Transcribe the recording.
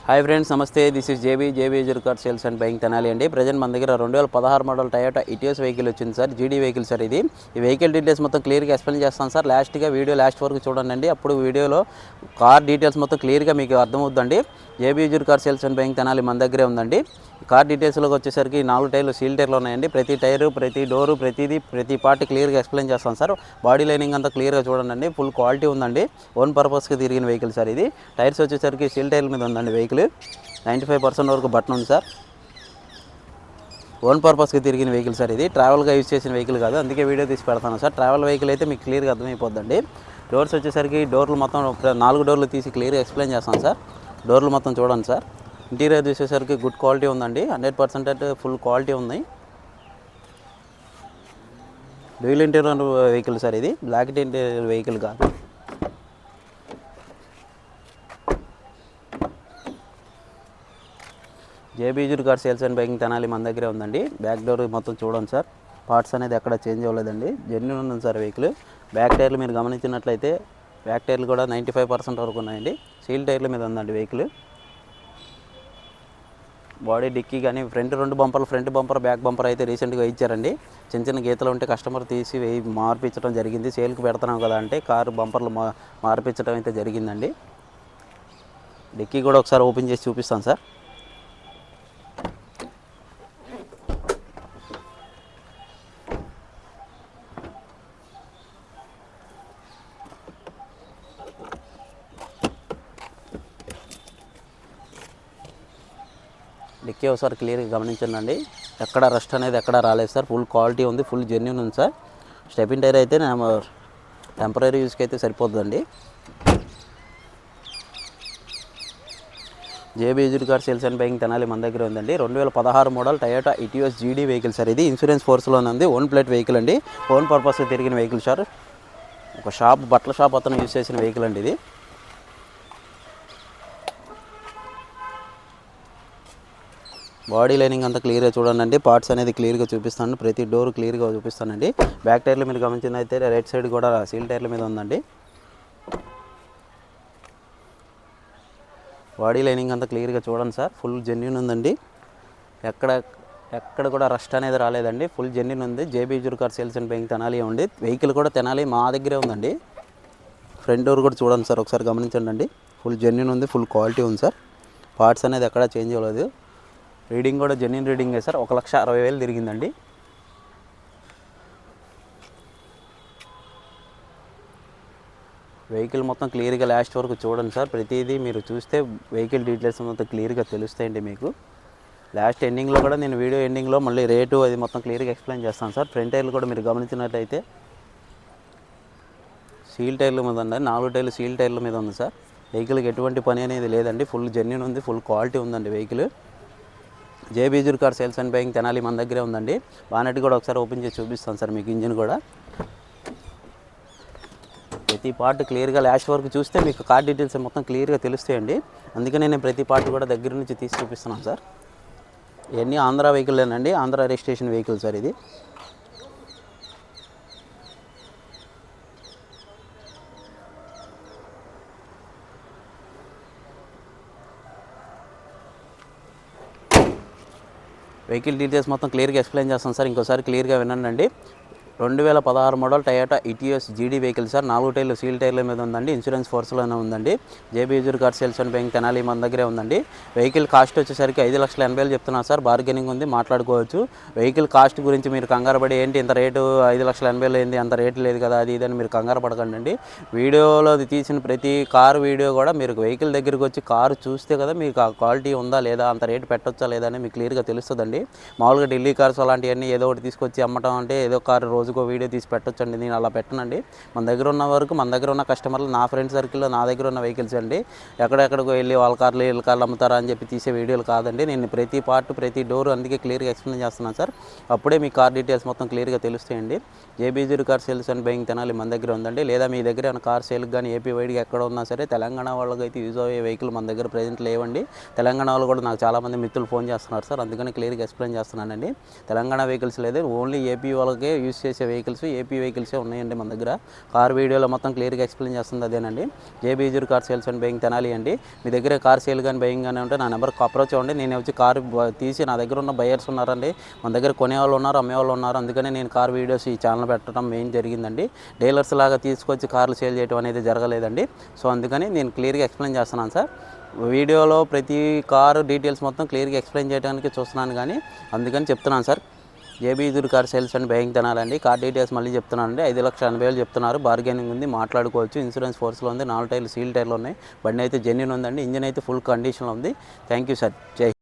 Hi friends, నమస్తే. This is JB user car sales and buying Tenali అండి. Present మన దగ్గర 2016 మోడల్ టయోటా ఇటియోస్ వెహికల్ వచ్చింది సార్. జీడీ వెహికల్ సార్ ఇది. ఈ వెహికల్ డీటెయిల్స్ మొత్తం క్లియర్గా ఎక్స్ప్లెయిన్ చేస్తాను సార్. వీడియో లాస్ట్ వరకు చూడండి. అప్పుడు వీడియోలో కార్ డీటెయిల్స్ మొత్తం క్లియర్గా మీకు అర్థమవుతుందండి. JB user car sales and buying Tenali మన దగ్గరే ఉందండి. కార్ డీటెయిల్స్లోకి వచ్చేసరికి 4 టైర్లు సీల్ టైర్లు ఉన్నాయండి. ప్రతి టైరు, ప్రతి డోరు, ప్రతి పార్ట్ క్లియర్గా ఎక్స్ప్లెయిన్ చేస్తాను సార్. బాడీ లైనింగ్ అంతా క్లియర్గా చూడండి. ఫుల్ క్వాలిటీ ఉందండి. ఓన్ పర్పస్కి తిరిగిన వెహికల్ సార్ ఇది. టైర్స్ వచ్చేసరికి సీల్ టైర్ల మీద ఉందండి వెహికల్. 95% వరకు బటన్ ఉంది సార్. ఓన్ పర్పస్కి తిరిగిన వెహికల్ సార్ ఇది. ట్రావెల్గా యూజ్ చేసిన వెహికల్ కాదు, అందుకే వీడియో తీసి పెడతాను సార్. ట్రావెల్ వెహికల్ అయితే మీకు క్లియర్గా అర్థమైపోద్దండి. డోర్స్ వచ్చేసరికి డోర్లు మొత్తం 4 డోర్లు తీసి క్లియర్గా ఎక్స్ప్లెయిన్ చేస్తాను సార్. డోర్లు మొత్తం చూడండి సార్. ఇంటీరియర్ చూసేసరికి గుడ్ క్వాలిటీ ఉందండి. 100% ఫుల్ క్వాలిటీ ఉంది. డ్యూయల్ ఇంటీరియర్ వెహికల్ సార్ ఇది. బ్లాక్ ఇంటీరియర్ వెహికల్ కాదు. JB user car sales and buying Tenali మన దగ్గరే ఉందండి. బ్యాక్ డోర్ మొత్తం చూడండి సార్. పార్ట్స్ అనేది ఎక్కడ చేంజ్ అవ్వలేదండి. జెన్యూన్ ఉంది సార్ వెహికల్. బ్యాక్ టైర్లు మీరు గమనించినట్లయితే బ్యాక్ టైర్లు కూడా 95% వరకు ఉన్నాయండి. సీల్ టైర్ల మీద ఉందండి వెహికల్. బాడీ డిక్కీ కానీ ఫ్రంట్ 2 బంపర్లు, ఫ్రంట్ బంపర్, బ్యాక్ బంపర్ అయితే రీసెంట్గా ఇచ్చారండి. చిన్న గీతలు ఉంటే కస్టమర్ తీసి మార్పించడం జరిగింది. సేల్కి పెడుతున్నాం కదా అంటే కారు బంపర్లు మార్పించడం అయితే జరిగిందండి. డిక్కీ కూడా ఒకసారి ఓపెన్ చేసి చూపిస్తాను సార్. డిక్కీ ఒకసారి క్లియర్గా గమనించండి. ఎక్కడ రస్ట్ అనేది ఎక్కడ రాలేదు సార్. ఫుల్ క్వాలిటీ ఉంది, ఫుల్ జెన్యూన్ ఉంది సార్. స్టెపిన్ టైర్ అయితే టెంపరీ యూస్కి అయితే సరిపోతుందండి. JB user car sales and buying Tenali మన దగ్గర ఉందండి. 2016 model Toyota Etios GD vehicle sir ఇది. ఇన్సూరెన్స్ ఫోర్స్లోనే ఉంది. ఓన్ ప్లేట్ వెహికల్ అండి. ఓన్ పర్పస్కి తిరిగిన వెహికల్ సార్. ఒక బట్టల షాప్ అతను యూజ్ చేసిన వెహికల్ అండి ఇది. బాడీ లైనింగ్ అంతా క్లియర్గా చూడండి. పార్ట్స్ అనేది క్లియర్గా చూపిస్తాను. ప్రతి డోర్ క్లియర్గా చూపిస్తానండి. బ్యాక్ టైర్లు మీరు గమనించినైతే రైట్ సైడ్ కూడా సీల్ టైర్ల మీద ఉందండి. బాడీ లైనింగ్ అంతా క్లియర్గా చూడండి సార్. ఫుల్ జెన్యూన్ ఉందండి. ఎక్కడ కూడా రస్ట్ అనేది రాలేదండి. ఫుల్ జెన్యూన్ ఉంది. JB user car sales and buying Tenali ఉంది. వెహికల్ కూడా తెనాలి మా దగ్గరే ఉందండి. ఫ్రంట్ డోర్ కూడా చూడండి సార్, ఒకసారి గమనించండి. ఫుల్ జెన్యూన్ ఉంది, ఫుల్ క్వాలిటీ ఉంది సార్. పార్ట్స్ అనేది ఎక్కడ చేంజ్ అవ్వలేదు. రీడింగ్ కూడా జెన్యూన్ రీడింగే సార్. 1,60,000 తిరిగిందండి. వెహికల్ మొత్తం క్లియర్గా లాస్ట్ వరకు చూడండి సార్. ప్రతిదీ మీరు చూస్తే వెహికల్ డీటెయిల్స్ మొత్తం క్లియర్గా తెలుస్తాయండి మీకు. లాస్ట్ ఎండింగ్లో కూడా నేను వీడియో ఎండింగ్లో మళ్ళీ రేటు అది మొత్తం క్లియర్గా ఎక్స్ప్లెయిన్ చేస్తాను సార్. ఫ్రంట్ టైర్లు కూడా మీరు గమనించినట్లయితే సీల్ టైర్ల మీద ఉందండి. 4 టైర్లు సీల్ టైర్ల మీద ఉంది సార్. వెహికల్కి ఎటువంటి పని అనేది లేదండి. ఫుల్ జెన్యూన్ ఉంది, ఫుల్ క్వాలిటీ ఉందండి vehicle. JB user car sales and buying Tenali మన దగ్గరే ఉందండి. బానెట్ కూడా ఒకసారి ఓపెన్ చేసి చూపిస్తాను సార్ మీకు. ఇంజిన్ కూడా ప్రతి పార్ట్ క్లియర్గా లాస్ట్ వరకు చూస్తే మీకు కార్ డీటెయిల్స్ మొత్తం క్లియర్గా తెలుస్తాయండి. అందుకనే నేను ప్రతి పార్ట్ కూడా దగ్గర నుంచి తీసి చూపిస్తున్నాను సార్. ఇవన్నీ ఆంధ్ర వెహికల్లేనండి. ఆంధ్ర రిజిస్ట్రేషన్ వెహికల్ సార్ ఇది. వెహికల్ డీటెయిల్స్ మొత్తం క్లియర్గా ఎక్స్ప్లెయిన్ చేస్తాను సార్. ఇంకోసారి క్లియర్గా వినండి. 2016 model Toyota Etios GD vehicle sir. 4 టైర్లు సీల్ టైర్ల మీద ఉందండి. ఇన్సూరెన్స్ ఫోర్స్లోనే ఉందండి. JB user car sales and buying Tenali మన దగ్గరే ఉందండి. వెహికల్ కాస్ట్ వచ్చేసరికి 5,80,000 చెప్తున్నారు సార్. బార్గెనింగ్ ఉంది, మాట్లాడుకోవచ్చు. వెహికల్ కాస్ట్ గురించి మీరు కంగారు పడి ఏంటి ఇంత రేటు 5,80,000 ఏంది, అంత రేటు లేదు కదా అది ఇదని మీరు కంగారు పడకండి. వీడియోలో తీసిన ప్రతి కారు వీడియో కూడా మీరు వెహికల్ దగ్గరికి వచ్చి కారు చూస్తే కదా మీకు ఆ క్వాలిటీ ఉందా లేదా, అంత రేటు పెట్టొచ్చా లేదా అని మీకు క్లియర్గా తెలుస్తుందండి. మామూలుగా ఢిల్లీ కార్స్ అలాంటివన్నీ ఏదో ఒకటి తీసుకొచ్చి అమ్మటం అంటే ఏదో కారు రోజుకో వీడియో తీసి పెట్టొచ్చండి. నేను అలా పెట్టనండి. మన దగ్గర ఉన్న వరకు మన దగ్గర ఉన్న కస్టమర్లు, నా ఫ్రెండ్ సర్కిల్లో నా దగ్గర ఉన్న వెహికల్స్ అండి. ఎక్కడెక్కడికో వెళ్ళి వాళ్ళ కార్లు వీళ్ళ కార్లు అమ్ముతారా అని చెప్పి తీసే వీడియోలు కాదండి. నేను ప్రతి పార్ట్, ప్రతి డోర్ అందుకే క్లియర్గా ఎక్స్ప్లెయిన్ చేస్తున్నాను సార్. అప్పుడే మీ కార్ డీటెయిల్స్ మొత్తం క్లియర్గా తెలుస్తాయండి. JB user car sales and buying Tenali మన దగ్గర ఉందండి. లేదా మీ దగ్గర ఏమైనా కార్ సేల్కి కానీ ఏపీ వైడ్గా ఎక్కడ ఉన్నా సరే తెలంగాణ వాళ్ళకి అయితే యూజ్ అయ్యే వెహికల్ మన దగ్గర ప్రజెంట్ లేవండి. తెలంగాణ వాళ్ళు కూడా నాకు చాలామంది మిత్రులు ఫోన్ చేస్తున్నారు సార్. అందుకని క్లియర్గా ఎక్స్ప్లెయిన్ చేస్తున్నానండి. తెలంగాణ వెహికల్స్ లేదు, ఓన్లీ ఏపీ వాళ్ళకే యూజ్ చేసే చేసే వెహికల్స్ ఏపీ వెహికల్సే ఉన్నాయండి మన దగ్గర. కార్ వీడియోలో మొత్తం క్లియర్గా ఎక్స్ప్లెయిన్ చేస్తుంది అదేనండి. JB user car sales and buying Tenali అండి. మీ దగ్గర కార్ సేల్ కానీ బయింగ్ కానీ ఉంటే నా నెంబర్కి అప్రోచ్ అవ్వండి. నేను వచ్చి కారు తీసి నా దగ్గర ఉన్న బయర్స్ ఉన్నారండి, మన దగ్గర కొనేవాళ్ళు ఉన్నారు, అమ్మేవాళ్ళు ఉన్నారు. అందుకని నేను కార్ వీడియోస్ ఈ ఛానల్ పెట్టడం మెయిన్ జరిగిందండి. డీలర్స్ లాగా తీసుకొచ్చి కార్లు సేల్ చేయడం అనేది జరగలేదండి. సో అందుకని నేను క్లియర్గా ఎక్స్ప్లెయిన్ చేస్తున్నాను సార్. వీడియోలో ప్రతి కారు డీటెయిల్స్ మొత్తం క్లియర్గా ఎక్స్ప్లెయిన్ చేయడానికి చూస్తున్నాను కానీ అందుకని చెప్తున్నాను sir. JB user car sales and buying తెనాలండి. కార్ డీటెయిల్స్ మళ్ళీ చెప్తున్నానండి. 5,80,000 చెప్తున్నారు. బార్గెనింగ్ ఉంది, మాట్లాడుకోవచ్చు. ఇన్సూరెన్స్ ఫోర్స్లో ఉంది, 4 టైర్లు సీల్ టైర్లు ఉన్నాయి. బండి అయితే జెన్యూన్ ఉందండి. ఇంజిన్ అయితే ఫుల్ కండిషన్లో ఉంది. Thank you sir. జై